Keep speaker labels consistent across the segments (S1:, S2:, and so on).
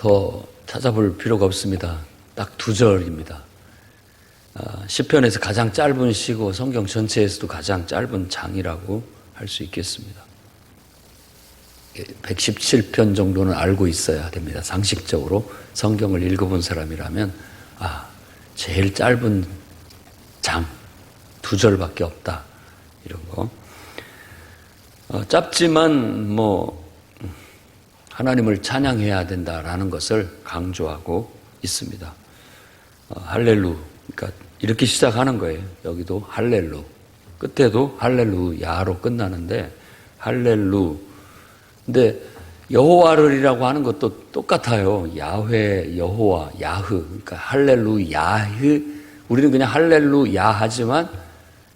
S1: 더 찾아볼 필요가 없습니다. 딱 2절입니다. 시편에서 가장 짧은 시고 성경 전체에서도 가장 짧은 장이라고 할 수 있겠습니다. 117편 정도는 알고 있어야 됩니다. 상식적으로 성경을 읽어본 사람이라면 제일 짧은 장 2절밖에 없다, 이런 거. 짧지만 하나님을 찬양해야 된다라는 것을 강조하고 있습니다. 할렐루, 그러니까 이렇게 시작하는 거예요. 여기도 할렐루, 끝에도 할렐루야로 끝나는데 할렐루. 근데 여호와를이라고 하는 것도 똑같아요. 야훼, 여호와, 야흐. 그러니까 할렐루야흐. 우리는 그냥 할렐루야 하지만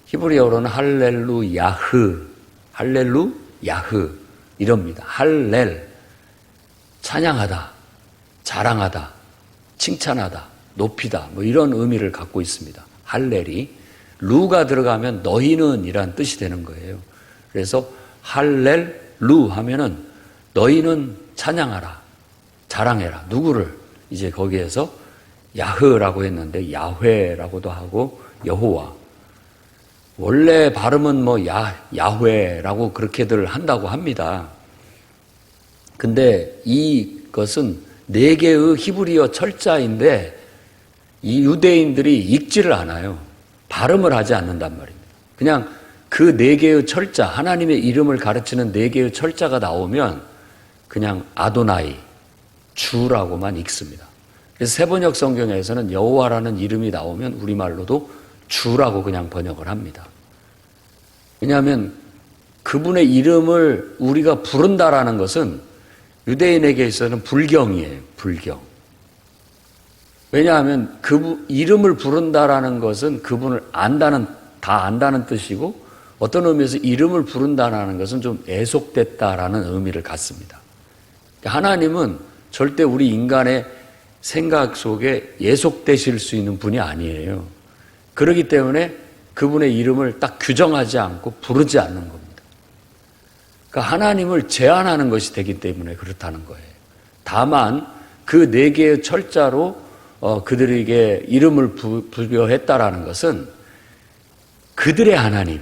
S1: 히브리어로는 할렐루야흐, 할렐루야흐 이럽니다. 할렐, 찬양하다, 자랑하다, 칭찬하다, 높이다, 이런 의미를 갖고 있습니다. 할렐이 루가 들어가면 너희는 이란 뜻이 되는 거예요. 그래서 할렐루 하면은 너희는 찬양하라, 자랑해라. 누구를? 이제 거기에서 야흐라고 했는데 야훼라고도 하고 여호와. 원래 발음은 야훼라고 그렇게들 한다고 합니다. 근데 이것은 4개의 히브리어 철자인데 이 유대인들이 읽지를 않아요. 발음을 하지 않는단 말입니다. 그냥 그 4개의 철자, 하나님의 이름을 가르치는 4개의 철자가 나오면 그냥 아도나이, 주라고만 읽습니다. 그래서 세번역 성경에서는 여호와라는 이름이 나오면 우리말로도 주라고 그냥 번역을 합니다. 왜냐하면 그분의 이름을 우리가 부른다라는 것은 유대인에게 있어서는 불경이에요. 불경. 왜냐하면 그 이름을 부른다라는 것은 그분을 다 안다는 뜻이고, 어떤 의미에서 이름을 부른다라는 것은 좀 애속됐다라는 의미를 갖습니다. 하나님은 절대 우리 인간의 생각 속에 예속되실 수 있는 분이 아니에요. 그렇기 때문에 그분의 이름을 딱 규정하지 않고 부르지 않는 겁니다. 그러니까 하나님을 제한하는 것이 되기 때문에 그렇다는 거예요. 다만 그 4개의 철자로 그들에게 이름을 부여했다라는 것은 그들의 하나님,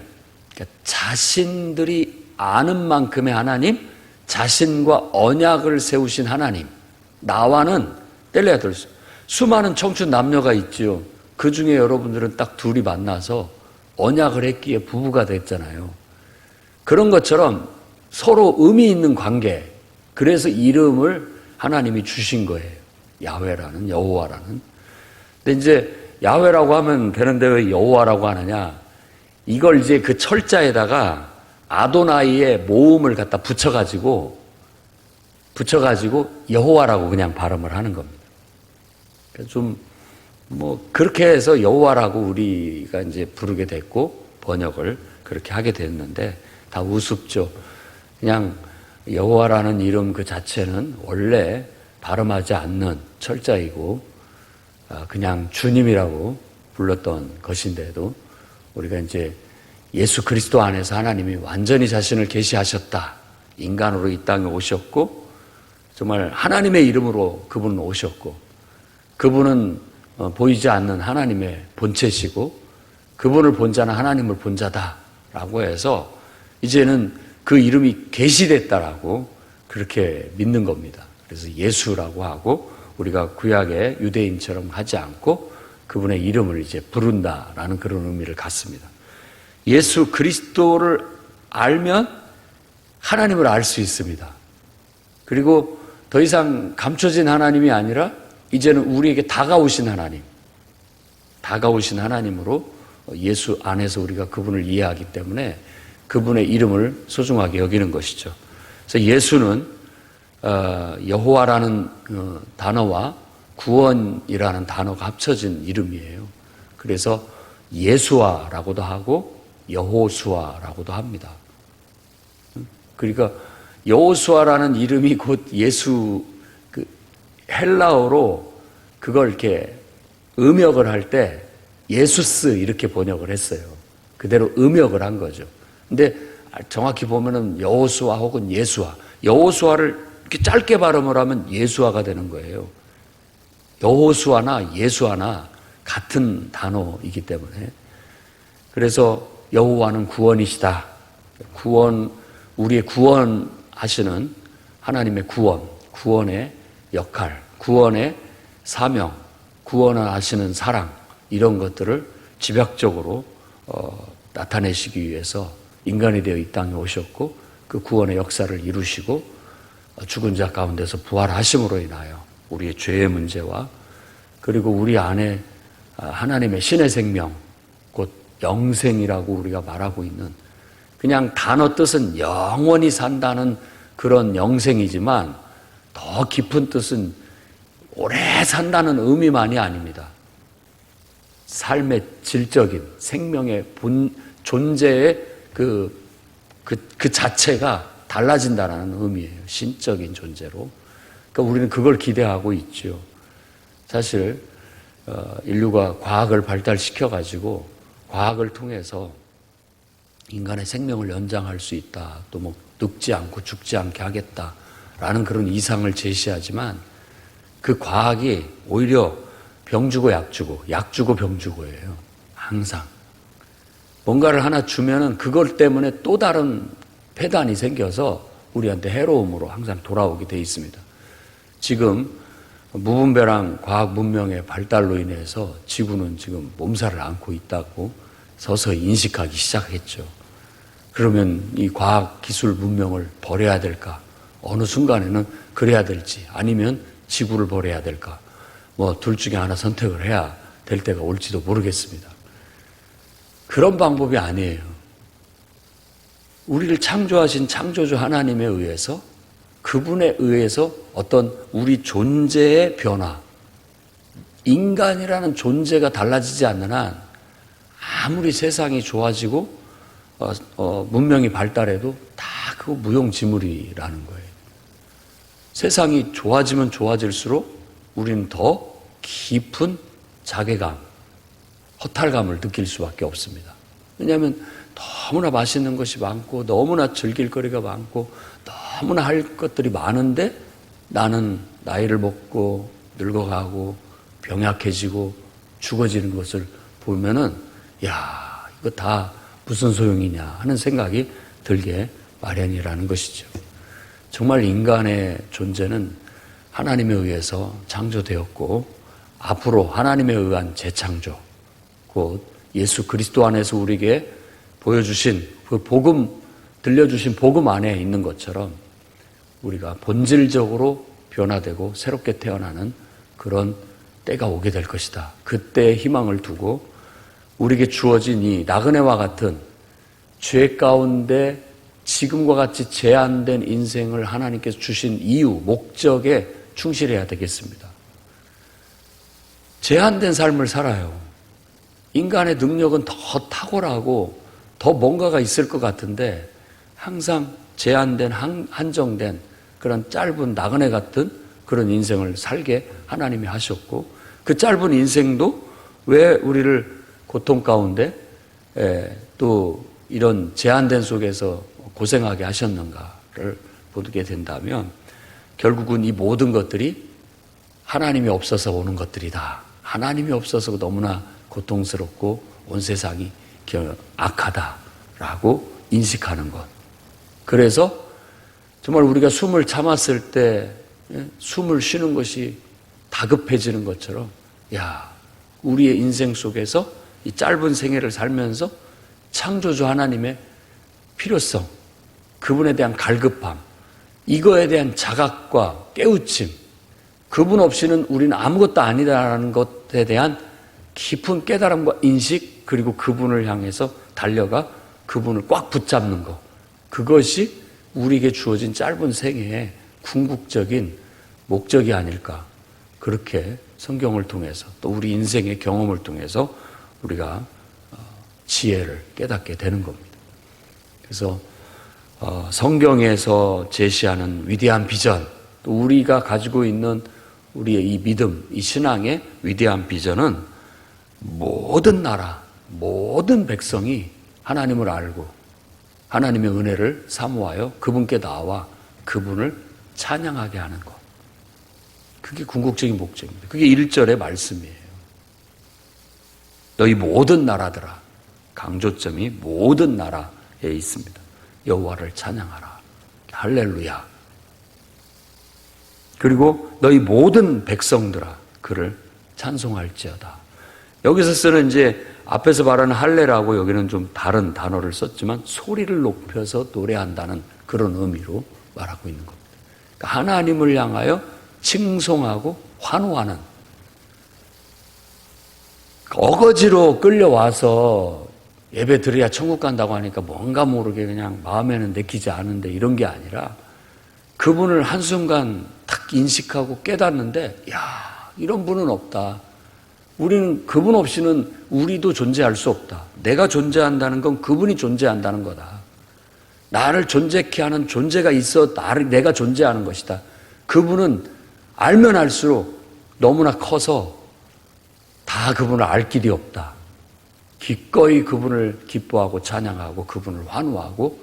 S1: 그러니까 자신들이 아는 만큼의 하나님, 자신과 언약을 세우신 하나님, 나와는 뗄래야 뗄 수. 수많은 청춘 남녀가 있지요. 그 중에 여러분들은 딱 둘이 만나서 언약을 했기에 부부가 됐잖아요. 그런 것처럼 서로 의미 있는 관계, 그래서 이름을 하나님이 주신 거예요. 야훼라는, 여호와라는. 근데 이제 야훼라고 하면 되는데 왜 여호와라고 하느냐? 이걸 이제 그 철자에다가 아도나이의 모음을 갖다 붙여가지고 여호와라고 그냥 발음을 하는 겁니다. 좀 그렇게 해서 여호와라고 우리가 이제 부르게 됐고 번역을 그렇게 하게 됐는데 다 우습죠. 그냥 여호와라는 이름 그 자체는 원래 발음하지 않는 철자이고 그냥 주님이라고 불렀던 것인데도 우리가 이제 예수 그리스도 안에서 하나님이 완전히 자신을 계시하셨다. 인간으로 이 땅에 오셨고 정말 하나님의 이름으로 그분은 오셨고 그분은 보이지 않는 하나님의 본체시고 그분을 본 자는 하나님을 본 자다라고 해서 이제는 그 이름이 계시됐다라고 그렇게 믿는 겁니다. 그래서 예수라고 하고 우리가 구약의 유대인처럼 하지 않고 그분의 이름을 이제 부른다라는 그런 의미를 갖습니다. 예수 그리스도를 알면 하나님을 알 수 있습니다. 그리고 더 이상 감춰진 하나님이 아니라 이제는 우리에게 다가오신 하나님으로 예수 안에서 우리가 그분을 이해하기 때문에 그분의 이름을 소중하게 여기는 것이죠. 그래서 예수는 여호와라는 단어와 구원이라는 단어가 합쳐진 이름이에요. 그래서 예수아라고도 하고 여호수아라고도 합니다. 그러니까 여호수아라는 이름이 곧 예수, 헬라어로 그걸 이렇게 음역을 할 때 예수스 이렇게 번역을 했어요. 그대로 음역을 한 거죠. 근데 정확히 보면은 여호수아 혹은 예수아, 여호수아를 이렇게 짧게 발음을 하면 예수아가 되는 거예요. 여호수아나 예수아나 같은 단어이기 때문에. 그래서 여호와는 구원이시다. 우리의 구원하시는 하나님의 구원의 역할, 구원의 사명, 구원하시는 사랑, 이런 것들을 집약적으로 나타내시기 위해서 인간이 되어 이 땅에 오셨고, 그 구원의 역사를 이루시고 죽은 자 가운데서 부활하심으로 인하여 우리의 죄의 문제와, 그리고 우리 안에 하나님의 신의 생명, 곧 영생이라고 우리가 말하고 있는, 그냥 단어 뜻은 영원히 산다는 그런 영생이지만 더 깊은 뜻은 오래 산다는 의미만이 아닙니다. 삶의 질적인 생명의 존재의 그 자체가 달라진다는 의미예요. 신적인 존재로. 그러니까 우리는 그걸 기대하고 있죠. 사실 인류가 과학을 발달시켜가지고 과학을 통해서 인간의 생명을 연장할 수 있다. 또 뭐 늙지 않고 죽지 않게 하겠다라는 그런 이상을 제시하지만, 그 과학이 오히려 병 주고 약 주고 병 주고예요. 항상. 뭔가를 하나 주면은 그걸 때문에 또 다른 폐단이 생겨서 우리한테 해로움으로 항상 돌아오게 돼 있습니다. 지금 무분별한 과학 문명의 발달로 인해서 지구는 지금 몸살을 앓고 있다고 서서히 인식하기 시작했죠. 그러면 이 과학 기술 문명을 버려야 될까? 어느 순간에는 그래야 될지, 아니면 지구를 버려야 될까? 뭐 둘 중에 하나 선택을 해야 될 때가 올지도 모르겠습니다. 그런 방법이 아니에요. 우리를 창조하신 창조주 하나님에 의해서, 그분에 의해서 어떤 우리 존재의 변화, 인간이라는 존재가 달라지지 않는 한 아무리 세상이 좋아지고 문명이 발달해도 다 그거 무용지물이라는 거예요. 세상이 좋아지면 좋아질수록 우리는 더 깊은 자괴감, 허탈감을 느낄 수밖에 없습니다. 왜냐하면 너무나 맛있는 것이 많고, 너무나 즐길 거리가 많고, 너무나 할 것들이 많은데 나는 나이를 먹고 늙어가고 병약해지고 죽어지는 것을 보면은, 야, 이거 다 무슨 소용이냐 하는 생각이 들게 마련이라는 것이죠. 정말 인간의 존재는 하나님에 의해서 창조되었고, 앞으로 하나님에 의한 재창조, 곧 예수 그리스도 안에서 우리에게 보여주신 그 복음, 들려주신 복음 안에 있는 것처럼 우리가 본질적으로 변화되고 새롭게 태어나는 그런 때가 오게 될 것이다. 그때의 희망을 두고 우리에게 주어진 이 나그네와 같은 죄 가운데 지금과 같이 제한된 인생을 하나님께서 주신 이유, 목적에 충실해야 되겠습니다. 제한된 삶을 살아요. 인간의 능력은 더 탁월하고 더 뭔가가 있을 것 같은데 항상 제한된, 한정된 그런 짧은 나그네 같은 그런 인생을 살게 하나님이 하셨고, 그 짧은 인생도 왜 우리를 고통 가운데 또 이런 제한된 속에서 고생하게 하셨는가를 보게 된다면, 결국은 이 모든 것들이 하나님이 없어서 오는 것들이다. 하나님이 없어서 너무나 고통스럽고 온 세상이 악하다라고 인식하는 것. 그래서 정말 우리가 숨을 참았을 때 숨을 쉬는 것이 다급해지는 것처럼, 야, 우리의 인생 속에서 이 짧은 생애를 살면서 창조주 하나님의 필요성, 그분에 대한 갈급함, 이거에 대한 자각과 깨우침, 그분 없이는 우리는 아무것도 아니다라는 것에 대한 깊은 깨달음과 인식, 그리고 그분을 향해서 달려가 그분을 꽉 붙잡는 것, 그것이 우리에게 주어진 짧은 생애의 궁극적인 목적이 아닐까. 그렇게 성경을 통해서 또 우리 인생의 경험을 통해서 우리가 지혜를 깨닫게 되는 겁니다. 그래서 성경에서 제시하는 위대한 비전, 또 우리가 가지고 있는 우리의 이 믿음, 이 신앙의 위대한 비전은 모든 나라, 모든 백성이 하나님을 알고 하나님의 은혜를 사모하여 그분께 나와 그분을 찬양하게 하는 것. 그게 궁극적인 목적입니다. 그게 1절의 말씀이에요. 너희 모든 나라들아. 강조점이 모든 나라에 있습니다. 여호와를 찬양하라. 할렐루야. 그리고 너희 모든 백성들아 그를 찬송할지어다. 여기서 쓰는 이제 앞에서 말하는 할례라고 여기는 좀 다른 단어를 썼지만 소리를 높여서 노래한다는 그런 의미로 말하고 있는 겁니다. 그러니까 하나님을 향하여 칭송하고 환호하는, 어거지로 끌려와서 예배 드려야 천국 간다고 하니까 뭔가 모르게 그냥 마음에는 내키지 않은데 이런 게 아니라 그분을 한순간 딱 인식하고 깨닫는데, 야, 이런 분은 없다. 우리는 그분 없이는 우리도 존재할 수 없다. 내가 존재한다는 건 그분이 존재한다는 거다. 나를 존재케 하는 존재가 있어 내가 존재하는 것이다. 그분은 알면 알수록 너무나 커서 다 그분을 알 길이 없다. 기꺼이 그분을 기뻐하고 찬양하고 그분을 환호하고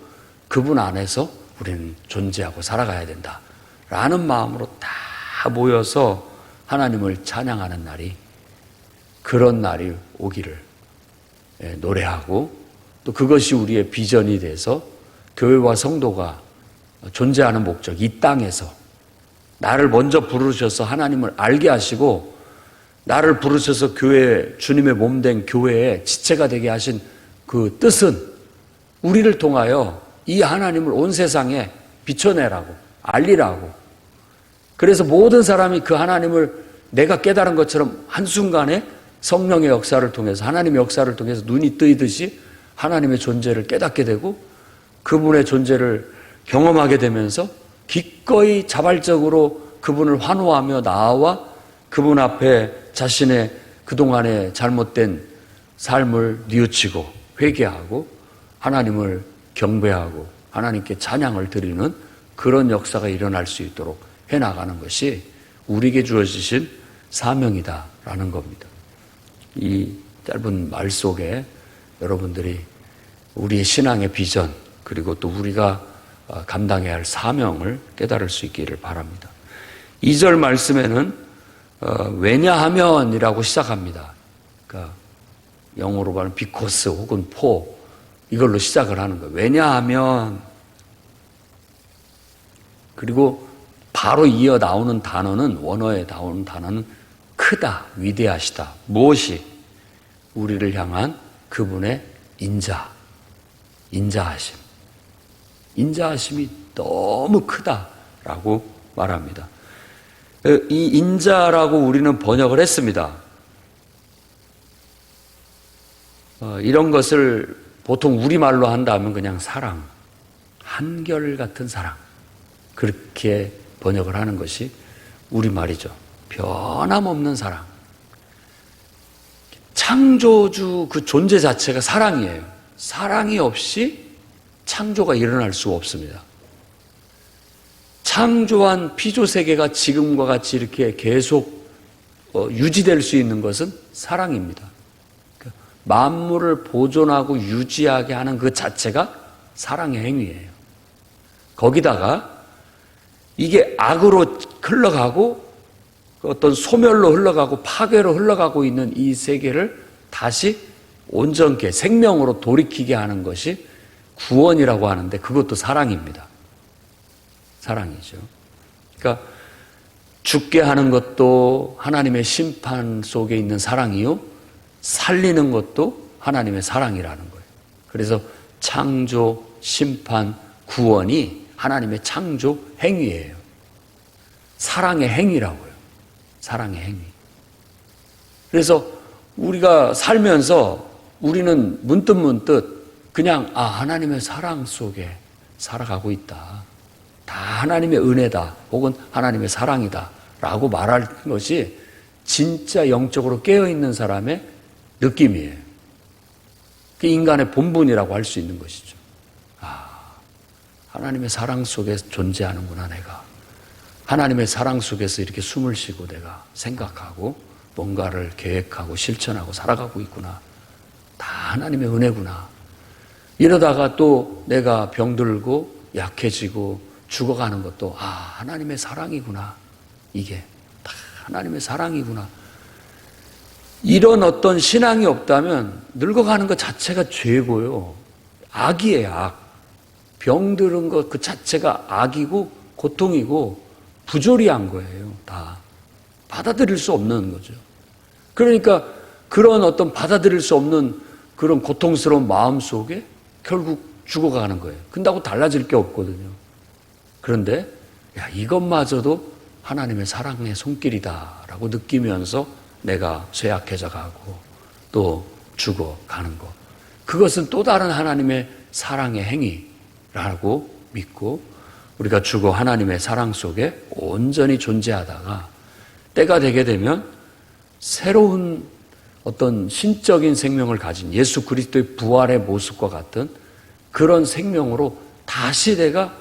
S1: 그분 안에서 우리는 존재하고 살아가야 된다. 라는 마음으로 다 모여서 하나님을 찬양하는 날이, 그런 날이 오기를 노래하고, 또 그것이 우리의 비전이 돼서 교회와 성도가 존재하는 목적, 이 땅에서 나를 먼저 부르셔서 하나님을 알게 하시고 나를 부르셔서 교회, 주님의 몸된 교회의 지체가 되게 하신 그 뜻은 우리를 통하여 이 하나님을 온 세상에 비춰내라고, 알리라고. 그래서 모든 사람이 그 하나님을 내가 깨달은 것처럼 한순간에 성령의 역사를 통해서, 하나님의 역사를 통해서 눈이 뜨이듯이 하나님의 존재를 깨닫게 되고 그분의 존재를 경험하게 되면서 기꺼이 자발적으로 그분을 환호하며 나와 그분 앞에 자신의 그동안의 잘못된 삶을 뉘우치고 회개하고 하나님을 경배하고 하나님께 찬양을 드리는 그런 역사가 일어날 수 있도록 해나가는 것이 우리에게 주어지신 사명이다라는 겁니다. 이 짧은 말 속에 여러분들이 우리의 신앙의 비전, 그리고 또 우리가 감당해야 할 사명을 깨달을 수 있기를 바랍니다. 2절 말씀에는 왜냐하면이라고 시작합니다. 그러니까 영어로 말하면 because 혹은 for, 이걸로 시작을 하는 거예요. 왜냐하면. 그리고 바로 이어 나오는 단어는, 원어에 나오는 단어는 크다, 위대하시다. 무엇이? 우리를 향한 그분의 인자하심. 인자하심이 너무 크다라고 말합니다. 이 인자라고 우리는 번역을 했습니다. 이런 것을 보통 우리말로 한다면 그냥 사랑, 한결같은 사랑, 그렇게 번역을 하는 것이 우리말이죠. 변함없는 사랑. 창조주 그 존재 자체가 사랑이에요. 사랑이 없이 창조가 일어날 수 없습니다. 창조한 피조세계가 지금과 같이 이렇게 계속 유지될 수 있는 것은 사랑입니다. 만물을 보존하고 유지하게 하는 그 자체가 사랑의 행위예요. 거기다가 이게 악으로 흘러가고 어떤 소멸로 흘러가고 파괴로 흘러가고 있는 이 세계를 다시 온전케 생명으로 돌이키게 하는 것이 구원이라고 하는데, 그것도 사랑입니다. 사랑이죠. 그러니까 죽게 하는 것도 하나님의 심판 속에 있는 사랑이요, 살리는 것도 하나님의 사랑이라는 거예요. 그래서 창조, 심판, 구원이 하나님의 창조 행위예요. 사랑의 행위라고요. 사랑의 행위. 그래서 우리가 살면서 우리는 문득문득 그냥 하나님의 사랑 속에 살아가고 있다. 다 하나님의 은혜다. 혹은 하나님의 사랑이다. 라고 말할 것이 진짜 영적으로 깨어있는 사람의 느낌이에요. 그게 인간의 본분이라고 할 수 있는 것이죠. 하나님의 사랑 속에 존재하는구나, 내가. 하나님의 사랑 속에서 이렇게 숨을 쉬고 내가 생각하고 뭔가를 계획하고 실천하고 살아가고 있구나. 다 하나님의 은혜구나. 이러다가 또 내가 병들고 약해지고 죽어가는 것도 하나님의 사랑이구나. 이게 다 하나님의 사랑이구나. 이런 어떤 신앙이 없다면 늙어가는 것 자체가 죄고요. 악이에요, 악. 병드는 것 그 자체가 악이고 고통이고 부조리한 거예요, 다. 받아들일 수 없는 거죠. 그러니까 그런 어떤 받아들일 수 없는 그런 고통스러운 마음 속에 결국 죽어가는 거예요. 근다고 달라질 게 없거든요. 그런데 이것마저도 하나님의 사랑의 손길이다라고 느끼면서 내가 쇠약해져 가고 또 죽어가는 것. 그것은 또 다른 하나님의 사랑의 행위라고 믿고 우리가 죽어 하나님의 사랑 속에 온전히 존재하다가 때가 되게 되면 새로운 어떤 신적인 생명을 가진 예수 그리스도의 부활의 모습과 같은 그런 생명으로 다시 내가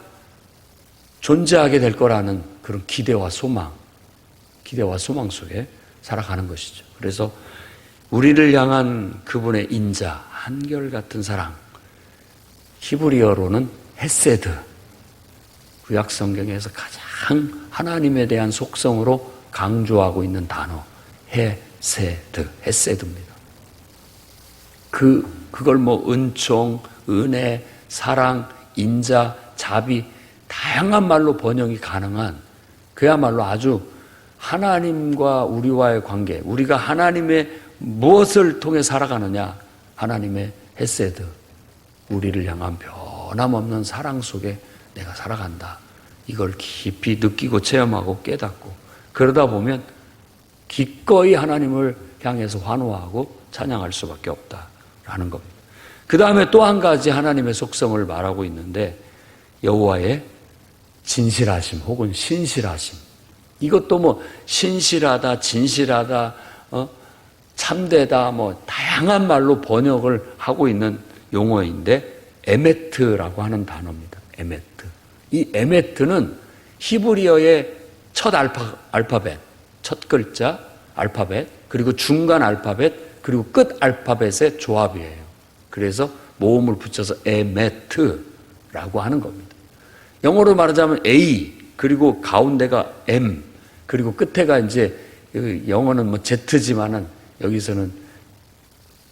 S1: 존재하게 될 거라는 그런 기대와 소망 속에 살아가는 것이죠. 그래서 우리를 향한 그분의 인자, 한결같은 사랑, 히브리어로는 헤세드, 구약 성경에서 가장 하나님에 대한 속성으로 강조하고 있는 단어, 헤세드입니다. 그걸 은총, 은혜, 사랑, 인자, 자비, 다양한 말로 번역이 가능한 그야말로 아주 하나님과 우리와의 관계, 우리가 하나님의 무엇을 통해 살아가느냐, 하나님의 헤세드, 우리를 향한 변함없는 사랑 속에 내가 살아간다. 이걸 깊이 느끼고 체험하고 깨닫고 그러다 보면 기꺼이 하나님을 향해서 환호하고 찬양할 수밖에 없다라는 겁니다. 그 다음에 또 한 가지 하나님의 속성을 말하고 있는데 여호와의 진실하심 혹은 신실하심. 이것도 신실하다, 진실하다, 참되다, 다양한 말로 번역을 하고 있는 용어인데 에메트라고 하는 단어입니다. 에메트. 이 에메트는 히브리어의 첫 알파벳, 첫 글자 알파벳, 그리고 중간 알파벳, 그리고 끝 알파벳의 조합이에요. 그래서 모음을 붙여서 에메트라고 하는 겁니다. 영어로 말하자면 A, 그리고 가운데가 M, 그리고 끝에가 이제 영어는 Z지만은 여기서는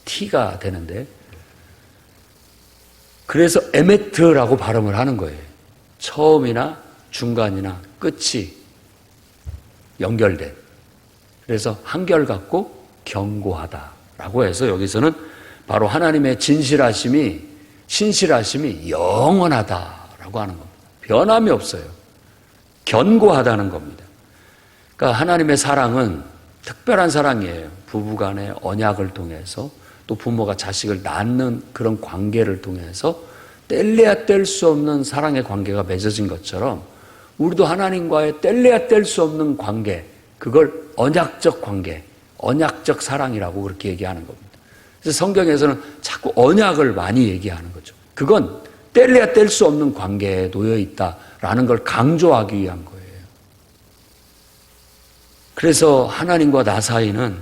S1: T가 되는데, 그래서 에메트라고 발음을 하는 거예요. 처음이나 중간이나 끝이 연결된. 그래서 한결같고 견고하다라고 해서 여기서는 바로 하나님의 진실하심이, 신실하심이 영원하다라고 하는 겁니다. 변함이 없어요. 견고하다는 겁니다. 그러니까 하나님의 사랑은 특별한 사랑이에요. 부부간의 언약을 통해서 또 부모가 자식을 낳는 그런 관계를 통해서 뗄래야 뗄 수 없는 사랑의 관계가 맺어진 것처럼 우리도 하나님과의 뗄래야 뗄 수 없는 관계, 그걸 언약적 관계, 언약적 사랑이라고 그렇게 얘기하는 겁니다. 그래서 성경에서는 자꾸 언약을 많이 얘기하는 거죠. 그건 뗄래야 뗄 수 없는 관계에 놓여 있다라는 걸 강조하기 위한 거예요. 그래서 하나님과 나 사이는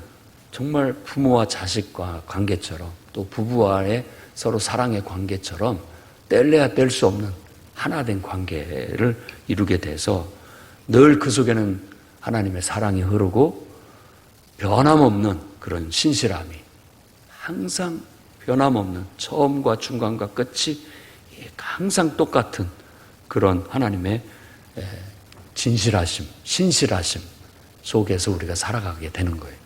S1: 정말 부모와 자식과 관계처럼 또 부부와의 서로 사랑의 관계처럼 뗄래야 뗄 수 없는 하나된 관계를 이루게 돼서 늘 그 속에는 하나님의 사랑이 흐르고 변함없는 그런 신실함이, 항상 변함없는 처음과 중간과 끝이 항상 똑같은 그런 하나님의 진실하심, 신실하심 속에서 우리가 살아가게 되는 거예요.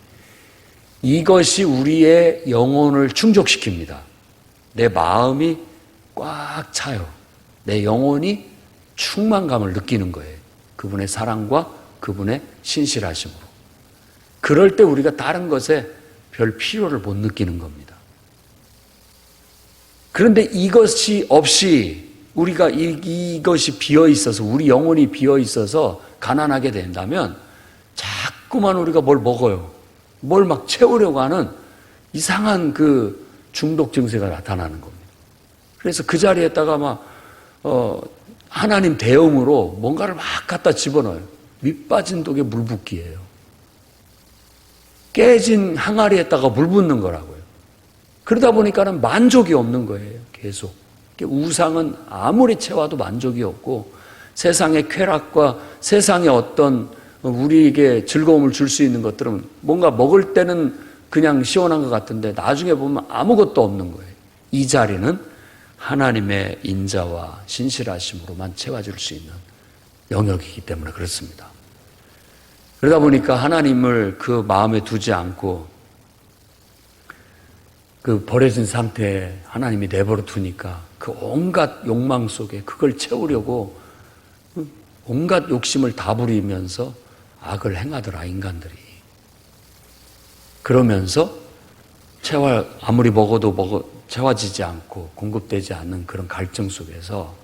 S1: 이것이 우리의 영혼을 충족시킵니다. 내 마음이 꽉 차요. 내 영혼이 충만감을 느끼는 거예요. 그분의 사랑과 그분의 신실하심으로. 그럴 때 우리가 다른 것에 별 필요를 못 느끼는 겁니다. 그런데 이것이 없이 우리가 이것이 비어 있어서, 우리 영혼이 비어 있어서 가난하게 된다면 자꾸만 우리가 뭘 먹어요. 뭘 막 채우려고 하는 이상한 그 중독 증세가 나타나는 겁니다. 그래서 그 자리에다가 하나님 대응으로 뭔가를 막 갖다 집어넣어요. 밑빠진 독에 물 붓기예요. 깨진 항아리에다가 물 붓는 거라고요. 그러다 보니까는 만족이 없는 거예요. 계속. 우상은 아무리 채워도 만족이 없고 세상의 쾌락과 세상의 어떤 우리에게 즐거움을 줄 수 있는 것들은 뭔가 먹을 때는 그냥 시원한 것 같은데 나중에 보면 아무것도 없는 거예요. 이 자리는 하나님의 인자와 신실하심으로만 채워질 수 있는 영역이기 때문에 그렇습니다. 그러다 보니까 하나님을 그 마음에 두지 않고 그 버려진 상태에 하나님이 내버려 두니까 그 온갖 욕망 속에 그걸 채우려고 온갖 욕심을 다 부리면서 악을 행하더라, 인간들이. 그러면서 아무리 먹어도 채워지지 않고 공급되지 않는 그런 갈증 속에서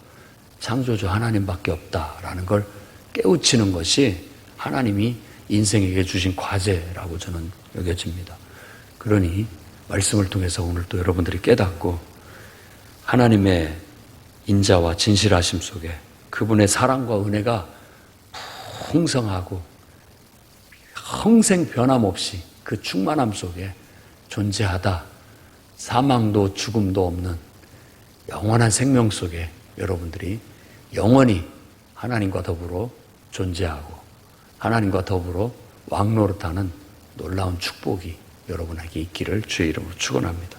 S1: 창조주 하나님밖에 없다라는 걸 깨우치는 것이 하나님이 인생에게 주신 과제라고 저는 여겨집니다. 그러니 말씀을 통해서 오늘 또 여러분들이 깨닫고 하나님의 인자와 진실하심 속에 그분의 사랑과 은혜가 풍성하고 평생 변함없이 그 충만함 속에 존재하다, 사망도 죽음도 없는 영원한 생명 속에 여러분들이 영원히 하나님과 더불어 존재하고 하나님과 더불어 왕노릇하는 놀라운 축복이 여러분에게 있기를 주의 이름으로 축원합니다.